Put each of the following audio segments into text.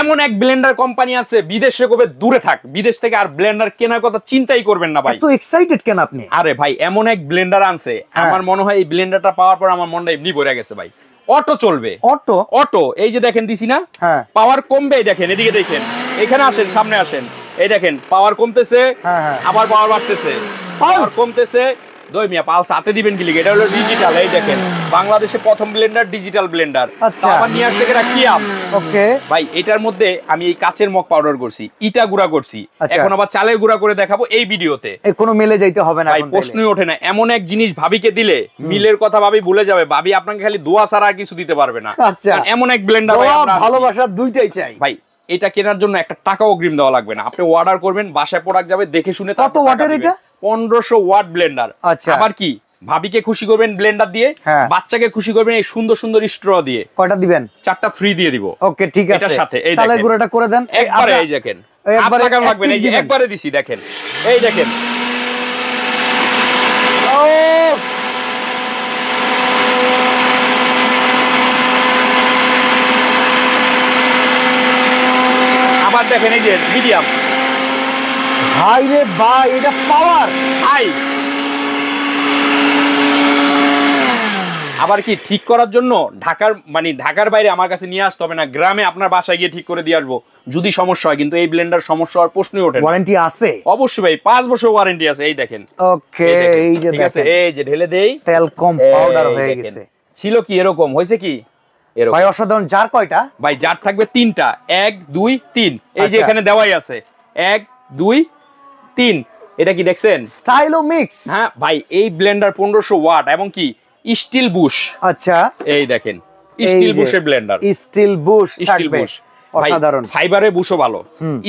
এমন এক Blender company আছে বিদেশে কবে দূরে থাক, বিদেশ থেকে আর ব্লেন্ডার কেনার কথা চিন্তাই করবেন না ভাই। এত এক্সাইটেড কেন আপনি? আরে ভাই এমন এক ব্লেন্ডার আনছে, আমার মনে হয় এই ব্লেন্ডারটা পাওয়ার পর আমার মনটা এমনি ভরে গেছে ভাই। অটো চলবে, অটো অটো। এই যে দেখেন দিছি না, পাওয়ার কমবে, দেখেন এদিকে দেখেন, এখানে আসেন, সামনে আসেন, এই দেখেন পাওয়ার কমতেছে, আবার পাওয়ার বাড়তেছে, পাওয়ার কমতেছে। দই মিয়া পালস হাতে দিবেন কি লিখে, এটা হলো ডিজিটাল। এই দেখেন বাংলাদেশে প্রথম ব্লেন্ডার, ডিজিটাল ব্লেন্ডার। আবার নিয়ে আসছে এটা কিয়াম। ওকে ভাই, এটার মধ্যে আমি এই কাচের মগ পাউডার করছি, ইটা গুঁড়া করছি, এখন আবার চালের গুঁড়া করে দেখাবো এই ভিডিওতে। কোনো মিলে যাইতে হবে না ভাই, প্রশ্নই ওঠে না। এমন এক জিনিস ভাবিকে দিলে মিলের কথা ভাবি ভুলে যাবে, ভাবি আপনাকে খালি দোয়া ছাড়া আর কিছু দিতে পারবে না। এমন এক ব্লেন্ডার ভাই, ভালোবাসা দুইটাই চাই ভাই। এটা কেনার জন্য একটা টাকাও অগ্রিম দেওয়া লাগবে না, আপনি অর্ডার করবেন, বাসায় প্রোডাক্ট যাবে, দেখে শুনে। কত ওয়াটের এটা? 1500 ওয়াট ব্লেন্ডার। আবার কি ভাবিকে খুশি করবেন ব্লেন্ডার দিয়ে, বাচ্চাকে খুশি করবেন এই সুন্দর সুন্দর স্ট্র দিয়ে। কয়টা দিবেন? 4টা ফ্রি দিয়ে দিব। ওকে ঠিক আছে, এটার সাথে এই চালের গুঁড়াটা করে দেন একবারে। এই দেখেন একবার লাগানো লাগবে না, এই যে একবারে দিছি, দেখেন এই দেখেন। আবার দেখেন এই যে মিডিয়াম। ভাই রে ভাই, এটা পাওয়ার হাই। আবার কি ঠিক করার জন্য ঢাকার বাইরে আমার কাছে নিয়ে আসতে হবে না, গ্রামে আপনার বাসায় গিয়ে ঠিক করে দিয়ে আসবো যদি সমস্যা হয়। কিন্তু এই ব্লেন্ডার সমস্যা হওয়ার প্রশ্নই ওঠে না। ওয়ারেন্টি আছে? অবশ্যই ভাই, 5 বছর ওয়ারেন্টি আছে। এই দেখেন। ওকে এই যে ঠিক আছে, এই যে ঢেলে দেই, তেল কম পাউডার হয়ে গেছে। ছিল কি এরকম হয়েছে কি এরকম ভাই অসাধারণ। জার কয়টা? ভাই জার থাকবে 3টা, 1 2 3। এই যে এখানে দেওয়াই আছে 1 2 3। এটা কি দেখছেন? Stylo mix. হ্যাঁ ভাই, এই ব্লেন্ডার 1500 ওয়াট এবং কি স্টিল বুশ। আচ্ছা এই দেখেন স্টিল বুশের blender, steel bush, steel bush অসাধারণ। ফাইবারে বুশও ভালো,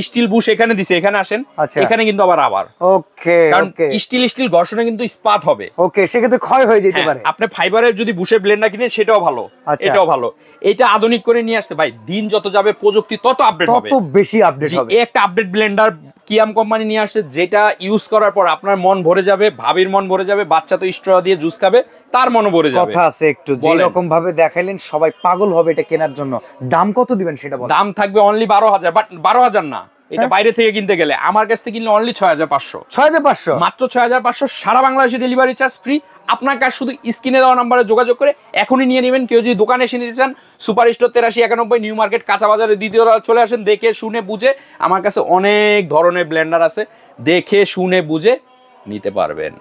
স্টিল বুশ এখানে দিছে। এখানে আসেন, এখানে কিন্তু আবার ওকে ওকে স্টিল ঘর্ষণে কিন্তু ইস্পাত হবে। ওকে, সেক্ষেত্রে ক্ষয় হয়ে যেতে পারে। আপনি ফাইবারের যদি বুশের ব্লেন্ডার কিনেন সেটাও ভালো, এটাও ভালো। এটা আধুনিক করে নিয়ে আসছে ভাই। দিন যত যাবে প্রযুক্তি তত আপডেট হবে, তত বেশি আপডেট হবে। এই একটা আপডেট ব্লেন্ডার কিয়াম কোম্পানি নিয়ে আসছে, যেটা ইউজ করার পর আপনার মন ভরে যাবে, ভাবির মন ভরে যাবে, বাচ্চা তো স্ট্র দিয়ে জুস খাবে, তার মনও ভরে যাবে। কথা আছে একটু, যে রকম ভাবে দেখাইলেন সবাই পাগল হবে এটা কেনার জন্য। দাম কত দিবেন সেটা বলেন? দাম থাকবে অনলি 12000, বাট 12000 না, এটা বাইরে থেকে কিনতে গেলে। আমার কাছ থেকে কিনলে অনলি 6500। 6500 মাত্র 6500। সারা বাংলাদেশে ডেলিভারি চার্জ ফ্রি। আপনার কাছে শুধু স্ক্রিনে দেওয়া নম্বরে যোগাযোগ করে এখনই নিয়ে নেবেন। কেউ যদি দোকানে এসে নিতে চান, সুপার স্টোর 8391 নিউ মার্কেট কাঁচা বাজারে দ্বিতীয় চলে আসেন। দেখে শুনে বুঝে, আমার কাছে অনেক ধরনের ব্লেন্ডার আছে, দেখে শুনে বুঝে নিতে পারবেন।